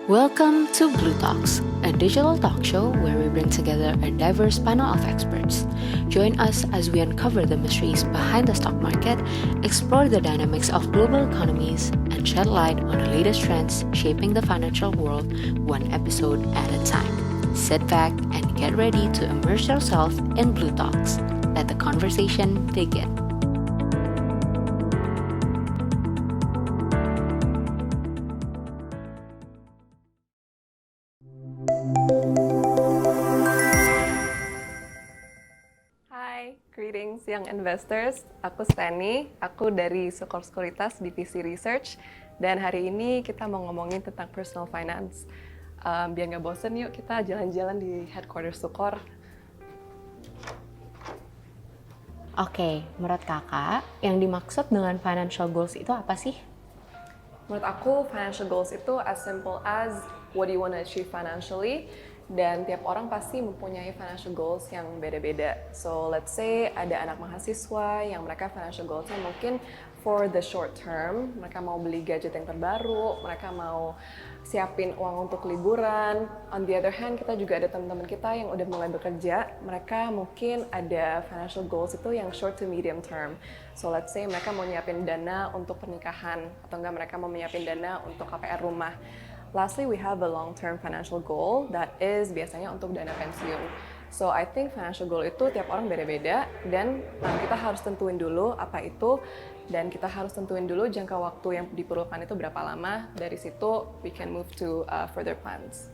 Welcome to Blue Talks, a digital talk show where we bring together a diverse panel of experts. Join us as we uncover the mysteries behind the stock market, explore the dynamics of global economies, and shed light on the latest trends shaping the financial world one episode at a time. Sit back and get ready to immerse yourself in Blue Talks. Let the conversation begin. Greetings young investors, aku Stani, aku dari Sukor Sekuritas Divisi Research, dan hari ini kita mau ngomongin tentang personal finance. Biar nggak bosen, yuk kita jalan-jalan di headquarters Sukor. Oke, menurut kakak, yang dimaksud dengan financial goals itu apa sih? Menurut aku, financial goals itu as simple as what do you want to achieve financially, dan tiap orang pasti mempunyai financial goals yang beda-beda. So let's say ada anak mahasiswa yang mereka financial goalsnya mungkin for the short term, mereka mau beli gadget yang terbaru, mereka mau siapin uang untuk liburan. On the other hand, kita juga ada teman-teman kita yang udah mulai bekerja, mereka mungkin ada financial goals itu yang short to medium term. So let's say mereka mau nyiapin dana untuk pernikahan, atau enggak mereka mau nyiapin dana untuk KPR rumah. Lastly, we have a long-term financial goal that is biasanya untuk dana pensiun. So I think financial goal itu tiap orang beda-beda, dan kita harus tentuin dulu apa itu, dan kita harus tentuin dulu jangka waktu yang diperlukan itu berapa lama. Dari situ we can move to further plans.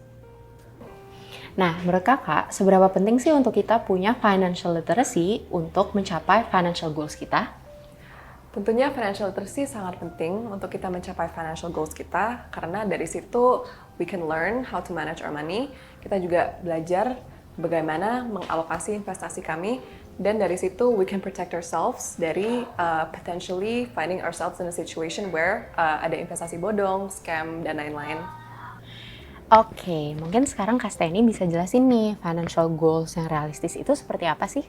Nah, menurut kakak, seberapa penting sih untuk kita punya financial literacy untuk mencapai financial goals kita? Tentunya financial literacy sangat penting untuk kita mencapai financial goals kita, karena dari situ we can learn how to manage our money. Kita juga belajar bagaimana mengalokasi investasi kami, dan dari situ we can protect ourselves dari potentially finding ourselves in a situation where ada investasi bodong, scam, dan lain-lain. Oke, mungkin sekarang Kak Steni bisa jelasin nih financial goals yang realistis itu seperti apa sih?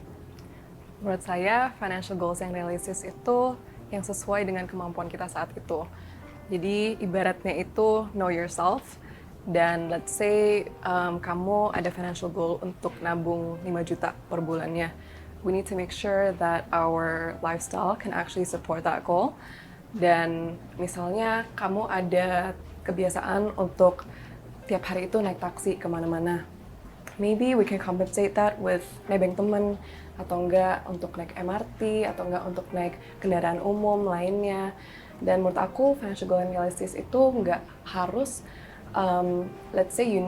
Menurut saya, financial goals yang realistis itu yang sesuai dengan kemampuan kita saat itu. Jadi ibaratnya itu know yourself, dan let's say kamu ada financial goal untuk nabung 5 juta per bulannya. We need to make sure that our lifestyle can actually support that goal. Dan misalnya kamu ada kebiasaan untuk tiap hari itu naik taksi kemana-mana. Maybe we can compensate that with nebeng temen, atau enggak untuk naik MRT, atau enggak untuk naik kendaraan umum lainnya. Dan menurut aku financial goal yang realistis itu enggak harus let's say you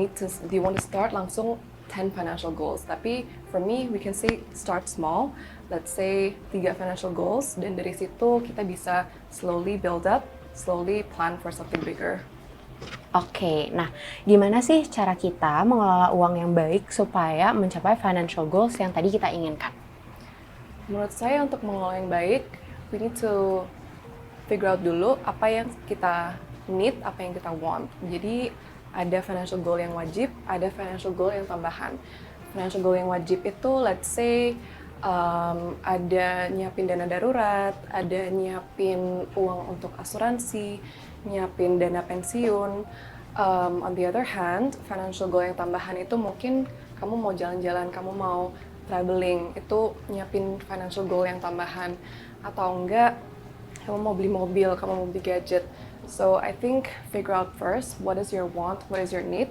want to start langsung 10 financial goals. Tapi for me we can say start small. Let's say 3 financial goals, dan dari situ kita bisa slowly build up, slowly plan for something bigger. Oke, nah gimana sih cara kita mengelola uang yang baik supaya mencapai financial goals yang tadi kita inginkan? Menurut saya untuk mengelola yang baik, we need to figure out dulu apa yang kita need, apa yang kita want. Jadi ada financial goal yang wajib, ada financial goal yang tambahan. Financial goal yang wajib itu let's say ada nyiapin dana darurat, ada nyiapin uang untuk asuransi, nyiapin dana pensiun. On the other hand, financial goal yang tambahan itu mungkin kamu mau jalan-jalan, kamu mau traveling, itu nyiapin financial goal yang tambahan. Atau enggak, kamu mau beli mobil, kamu mau beli gadget. So I think figure out first what is your want, what is your need,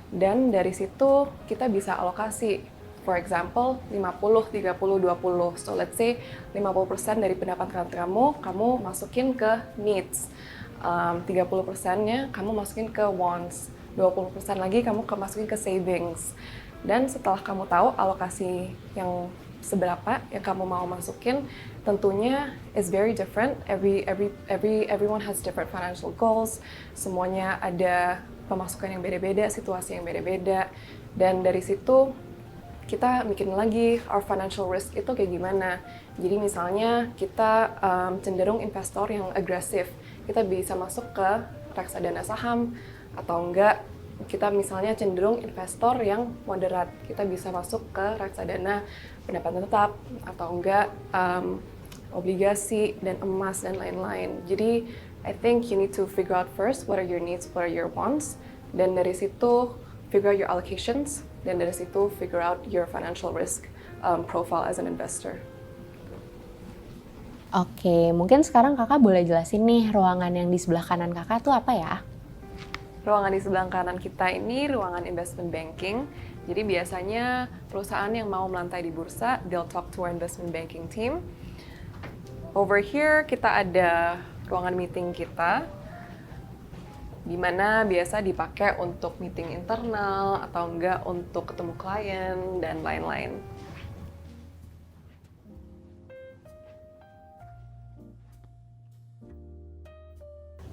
dan dari situ kita bisa alokasi. For example, 50, 30, 20. So let's say 50% dari pendapatan kamu masukin ke needs. 30%-nya kamu masukin ke wants, 20% lagi kamu masukin ke savings. Dan setelah kamu tahu alokasi yang seberapa yang kamu mau masukin, tentunya is very different. Everyone has different financial goals. Semuanya ada pemasukan yang beda-beda, situasi yang beda-beda. Dan dari situ kita bikin lagi our financial risk itu kayak gimana. Jadi misalnya kita cenderung investor yang agresif, kita bisa masuk ke reksadana saham, atau enggak kita misalnya cenderung investor yang moderat, kita bisa masuk ke reksadana pendapatan tetap, atau enggak obligasi dan emas dan lain-lain. Jadi I think you need to figure out first what are your needs, what are your wants, Dan dari situ figure out your allocations, dan dari situ figure out your financial risk profile as an investor. Oke, mungkin sekarang kakak boleh jelasin nih ruangan yang di sebelah kanan kakak tuh apa ya? Ruangan di sebelah kanan kita ini ruangan investment banking. Jadi biasanya perusahaan yang mau melantai di bursa, they'll talk to our investment banking team. Over here kita ada ruangan meeting kita, di mana biasa dipakai untuk meeting internal atau enggak untuk ketemu klien dan lain-lain.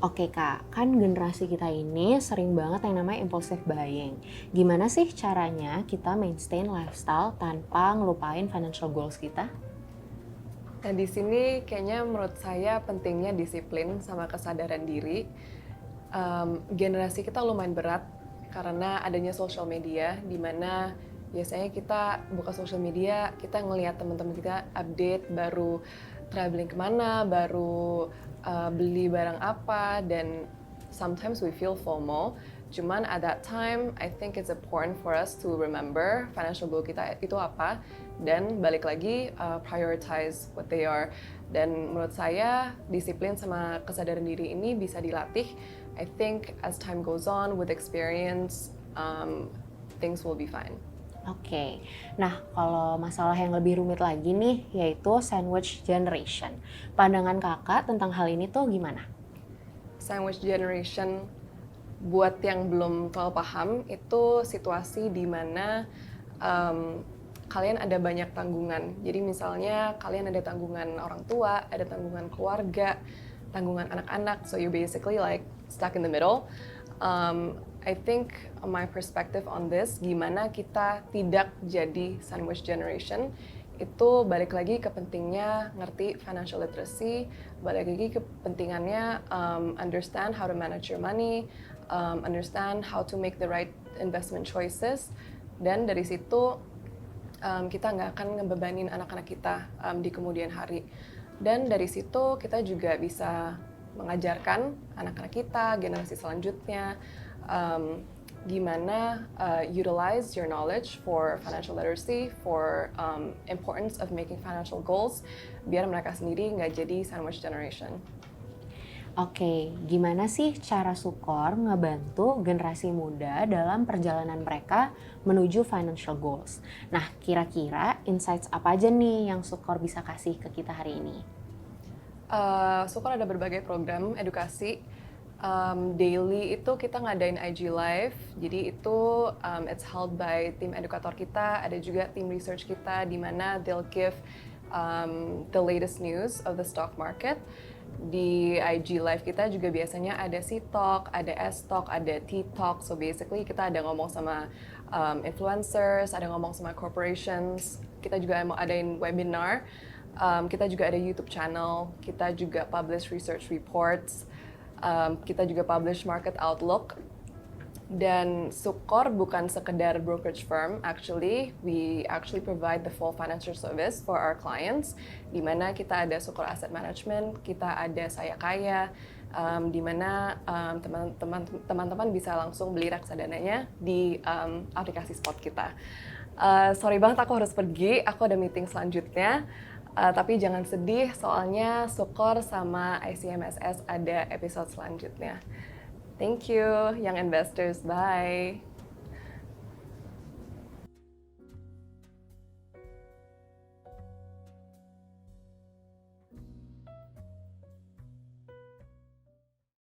Oke kak, kan generasi kita ini sering banget yang namanya impulsive buying. Gimana sih caranya kita maintain lifestyle tanpa ngelupain financial goals kita? Nah di sini kayaknya menurut saya pentingnya disiplin sama kesadaran diri. Generasi kita lumayan berat karena adanya social media, di mana biasanya kita buka social media, kita ngelihat teman-teman kita update baru traveling kemana, baru beli barang apa, dan sometimes we feel FOMO. Cuman at that time, I think it's important for us to remember financial goal kita itu apa, dan balik lagi prioritize what they are. Dan menurut saya disiplin sama kesadaran diri ini bisa dilatih. I think as time goes on with experience, things will be fine. Oke, nah kalau masalah yang lebih rumit lagi nih, yaitu sandwich generation. Pandangan kakak tentang hal ini tuh gimana? Sandwich generation, buat yang belum terlalu paham, itu situasi di mana kalian ada banyak tanggungan. Jadi misalnya kalian ada tanggungan orang tua, ada tanggungan keluarga, tanggungan anak-anak, so you basically like stuck in the middle. I think my perspective on this, gimana kita tidak jadi sandwich generation, itu balik lagi ke pentingnya ngerti financial literacy, balik lagi ke pentingannya understand how to manage your money, understand how to make the right investment choices, dan dari situ kita nggak akan ngebebanin anak-anak kita di kemudian hari. Dan dari situ kita juga bisa mengajarkan anak-anak kita, generasi selanjutnya, gimana utilize your knowledge for financial literacy, for importance of making financial goals, biar mereka sendiri nggak jadi sandwich generation. Oke, gimana sih cara Sukor ngebantu generasi muda dalam perjalanan mereka menuju financial goals? Nah, kira-kira insights apa aja nih yang Sukor bisa kasih ke kita hari ini? Sukor ada berbagai program edukasi. Daily itu kita ngadain IG Live, jadi itu it's held by tim edukator kita, ada juga tim research kita di mana they'll give the latest news of the stock market. Di IG Live kita juga biasanya ada C-Talk, ada S-Talk, ada T-Talk, so basically kita ada ngomong sama influencers, ada ngomong sama corporations, kita juga mau adain webinar, kita juga ada YouTube channel, kita juga publish research reports, kita juga publish market outlook. Dan Sukor bukan sekedar brokerage firm, we actually provide the full financial service for our clients, di mana kita ada Sukor Asset Management, kita ada Saya Kaya, di mana teman-teman bisa langsung beli reksadananya di aplikasi spot kita. Sorry banget aku harus pergi, aku ada meeting selanjutnya. Tapi jangan sedih, soalnya Sukor sama ICMSS ada episode selanjutnya. Thank you, young investors. Bye.